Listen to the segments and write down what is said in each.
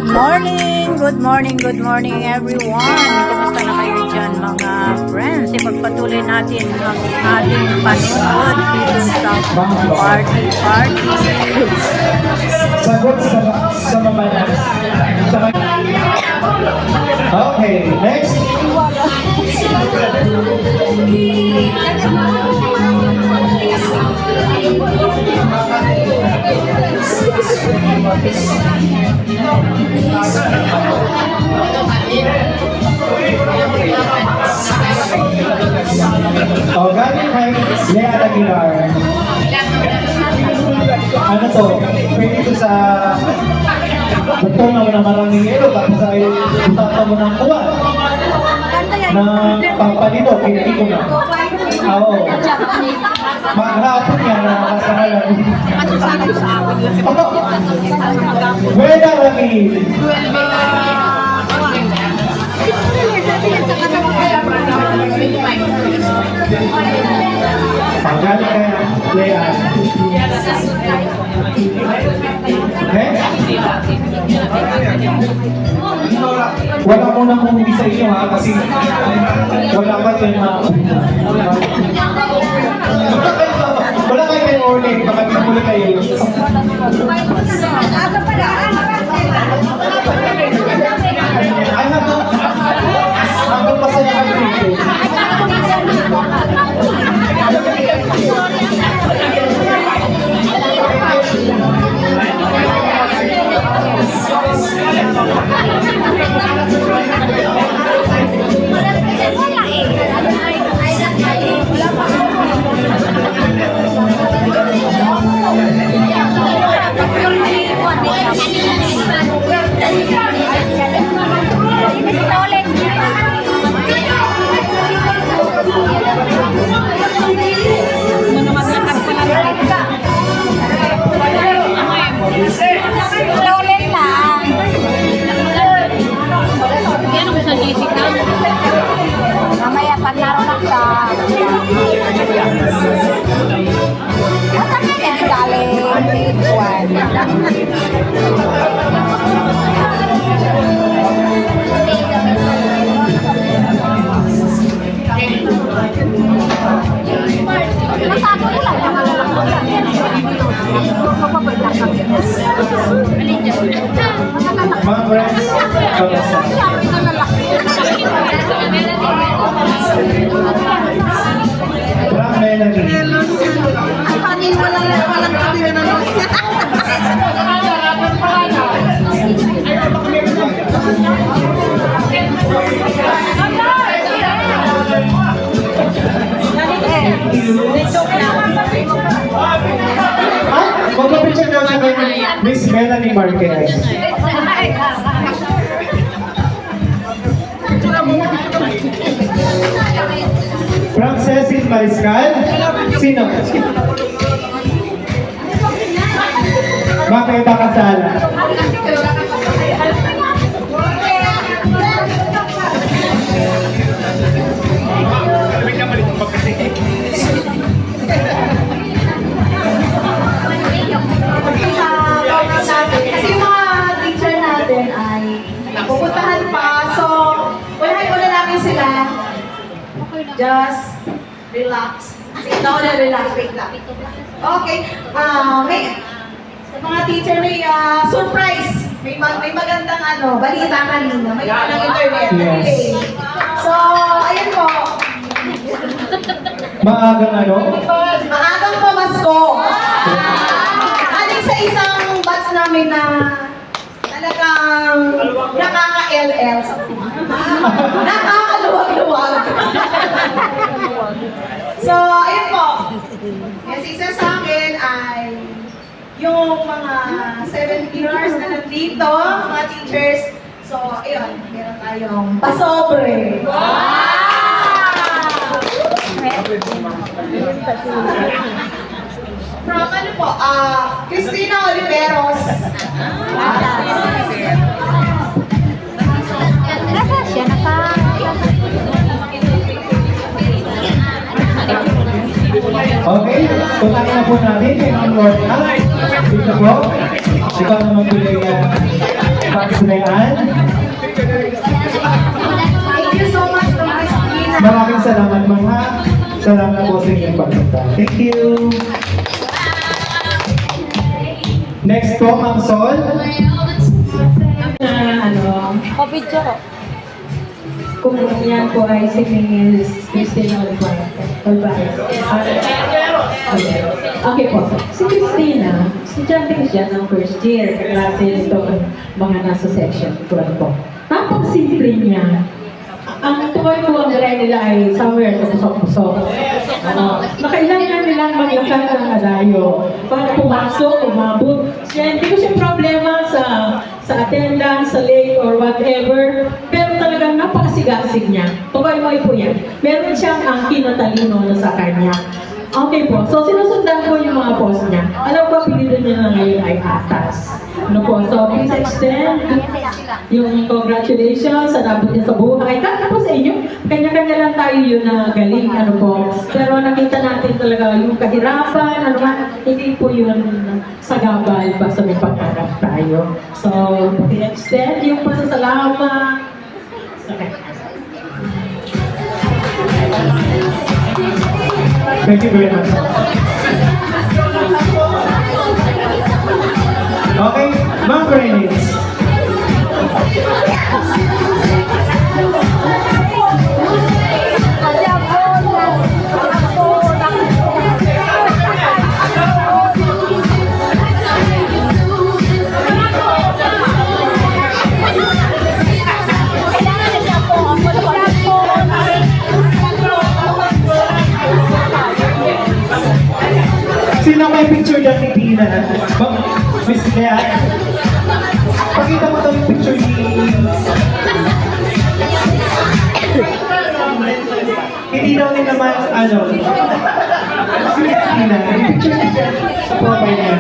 Good morning everyone. Kumusta na kayo dyan mga friends? Ipagpatuloy natin ang ating panonood dito sa party. Sagot sa mabalas. Okay, next. Oh, galing kay Lea Aguilar. Ano to? Pwede ito sa doktor na maraming ilo tapos ay utata mo ng kuha na pampalito, pinili ko na. Oo. Maghapon yan na nakasangalan. Buena Ramil. Pagaling kaya Lea. Okay? Wala mo na kung sa inyo ha, kasi wala pa yun na wala kayo may order, baka pinamuli kayo. Ay, hanggang pasaya kayo dito. Mamaya pag naroon ka. Masa na yan galing buwan. Mga friends, Parang Melanie. Magpapicture daw siya kay Miss Melanie Marquez. From Cecil Mariscal? Sino? Bakit ba kasal? Kasi yung mga teacher natin ay pupuntahan pa. So, unahin muna namin sila. Just relax. Sit down and relax. Wait lang. Okay. May mga teacher may surprise. May magandang balita kanina. May magandang internet. Yes. So, ayun po. Maagang ano? Maagang pamasko. Aling sa isang batch namin na talagang nakaka-LL. Nakakaluwag-luwag. So, ayun po. Yes, isa sa akin ay yung mga 7 pillars na nandito, mga teachers. So, ayun, meron tayong pasobre. Wow! From ano po, Cristina Oliveros. Nasa siya naka Okay, tunanin na po natin kay Ma'am Lorna. Dito po. Ikaw naman po yung pagsunayan. Thank you so much, Ma'am Christina. Maraming salamat, Ma'am, ha. Salamat po sa inyong pagpunta. Thank you. Next po, Ma'am Sol. Kapidyo. Kung yan po ay si Mrs. Christina Olvarez. Okay po. Si Christina, estudyante ko siya ng first year. Kaklase nito mga nasa section 12 po. Napag-simple niya. Ang tukoy po ang gray nila ay somewhere sa pusok-pusok. Nakailangan nilang maglakad ng alayo para pumasok, umabot. Siya, hindi ko siya problema sa attendance, sa late or whatever. Pero talagang napakasigasig niya. Tukoy mo po yan. Meron siyang angkin na talino na sa kanya. Okay po. So, sinusundan ko yung mga post niya. Alam ko, pinili niya na ngayon ay atas. Ano po? So, please extend yung congratulations sa nabot niya sa buhay. Kahit po sa inyo, kanya-kanya lang tayo yun na galing. Ano po? Pero nakita natin talaga yung kahirapan, ano man, hindi po yun sagabal basta may pagkarap tayo. So, please extend yung pasasalamat. Okay. Thank you very much. Okay, Ma'am Berenice. Sino may picture ng ni Dina? Miss Lea? Pakita mo daw yung picture ni... Hindi daw nila naman, ano... Si Dina, yung picture niya sa profile niya.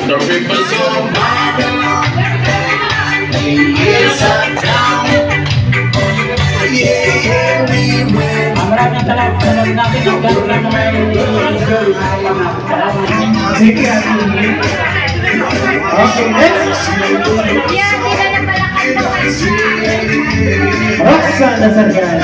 The rivers of Babylon, years are down. Yeah, we went. Maraming salamat natin ang gano'n na Sige, Ate. Okay, next. Roxanne Sargan.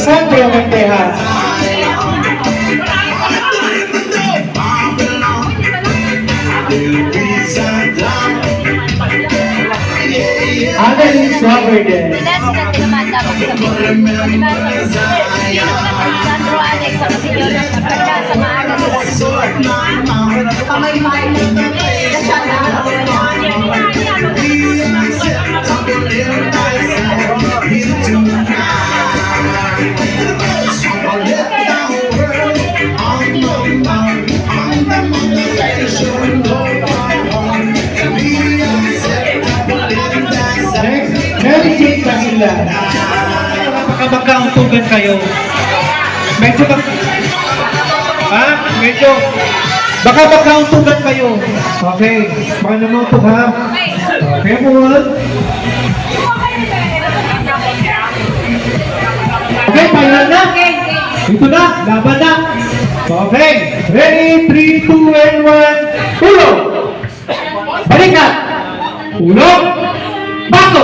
Sandro Montejas. Annalise Robert. Sandro Alex, ako si Jonas, napagka sa maaga sila. Kamay-may na siya na. Next, Mary Jane Camila. Baka magkauntugan kayo. Medyo medyo baka magkauntugan kayo. Okay, baka naman ito ha. Okay, everyone. Okay, final na. Ito na, laban na. Okay, ready, 3, 2, and 1. Ulo! Balikat! Ulo! Bago!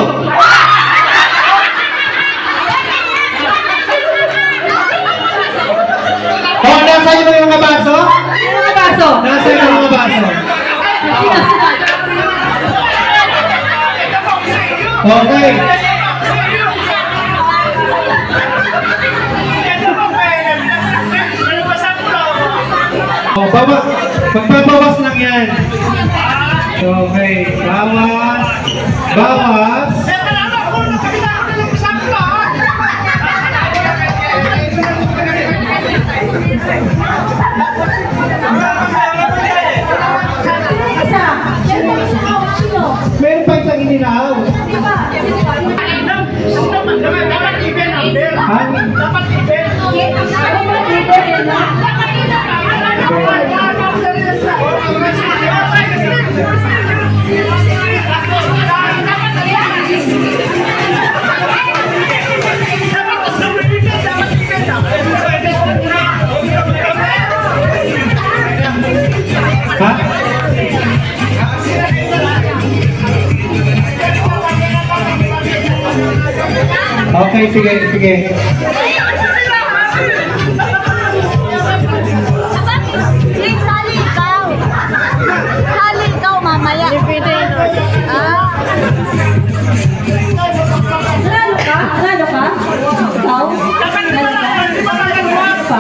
Oh, nasa iyo yung mga baso? Ano ba, baso? Nasa iyo. Okay. Bawas. Magbabawas lang yan. Okay. Bawas. Bawas. Meron pa isang inilaw. Ha? Okay, sige, sige. Sali ikaw. Sali ikaw mamaya. Ah. Nanalo ka? Nanalo ka? Ikaw? Nanalo ka?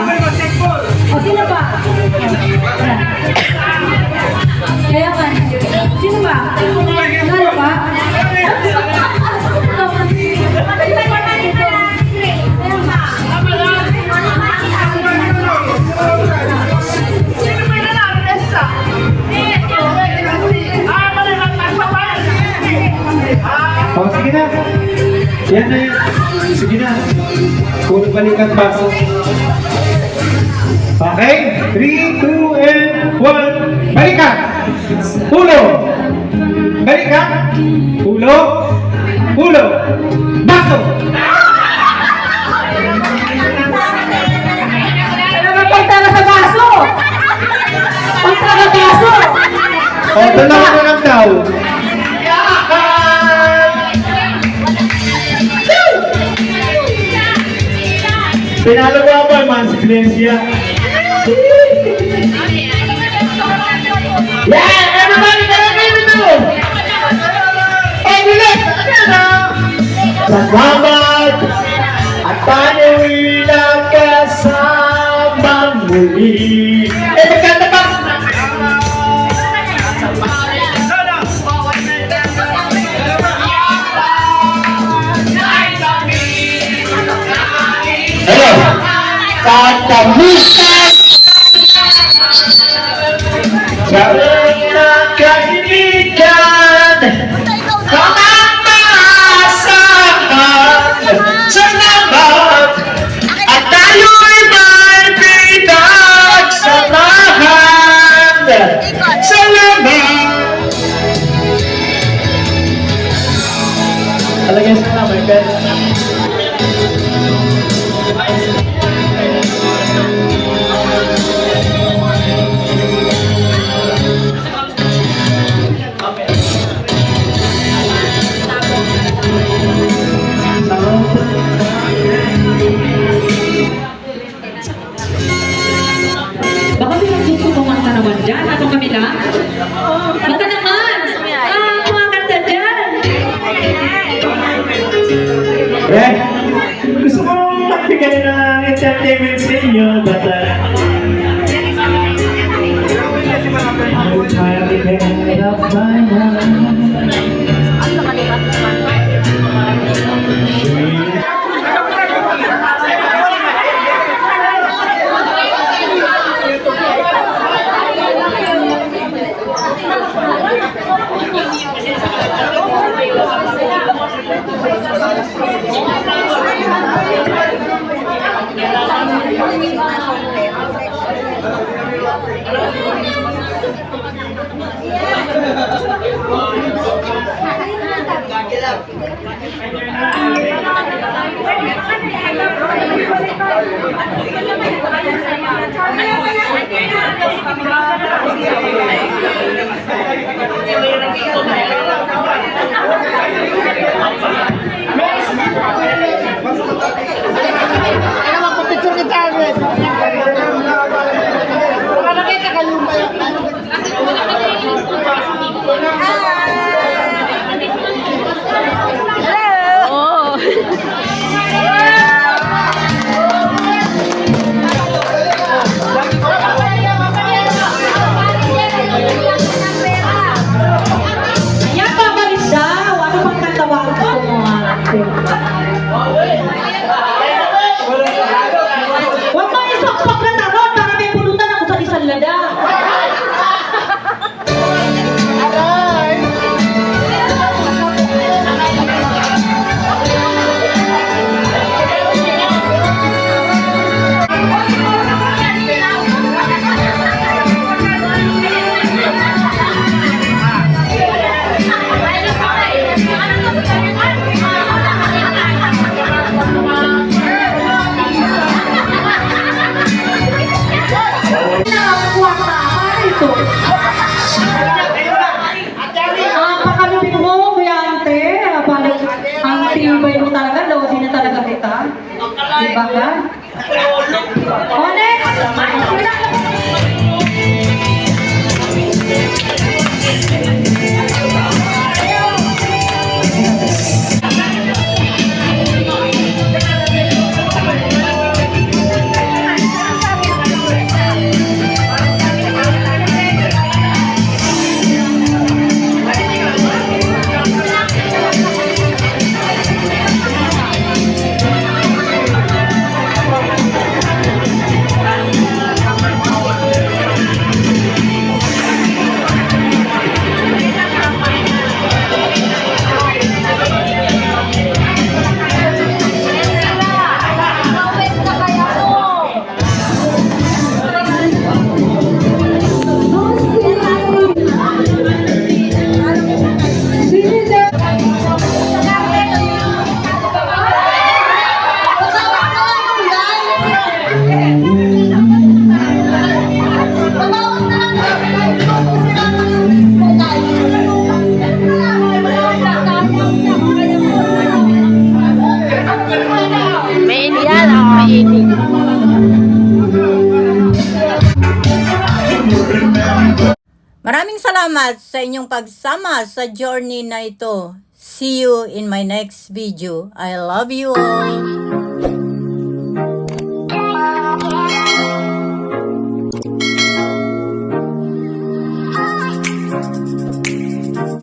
O, sino ba? Kaya ka. Sino ba? Nanalo ka? Oh, sige na. Yan na yan. Sige na. Puro balikan pa. Okay? 3, 2, and 1. Balikan! Ulo! Balikan! Ulo! Ulo! Baso! Pagtara sa baso! Pagtara sa baso! O, dalawa na lang daw. Pinalo mo ako, man, si Glencia. Yeah! Everybody, Hey, bilis! Salamat at tayo'y nagkasama muli. Magkanta pa! Hello! Katamusan! Sa mga kaibigan! Kamamasahan! Salamat! At tayo'y may pinagsamahan! Salamat! Talagay sa may pera. Baka pinag-gusto kumanta naman dyan. Ano kami na? Baka naman! Kumakanta dyan! Eh, gusto kong magbigay ng entertainment sa inyo, but Iba ka? O, next! Mainit yan, mainit. Maraming salamat sa inyong pagsama sa journey na ito. See you in my next video. I love you all.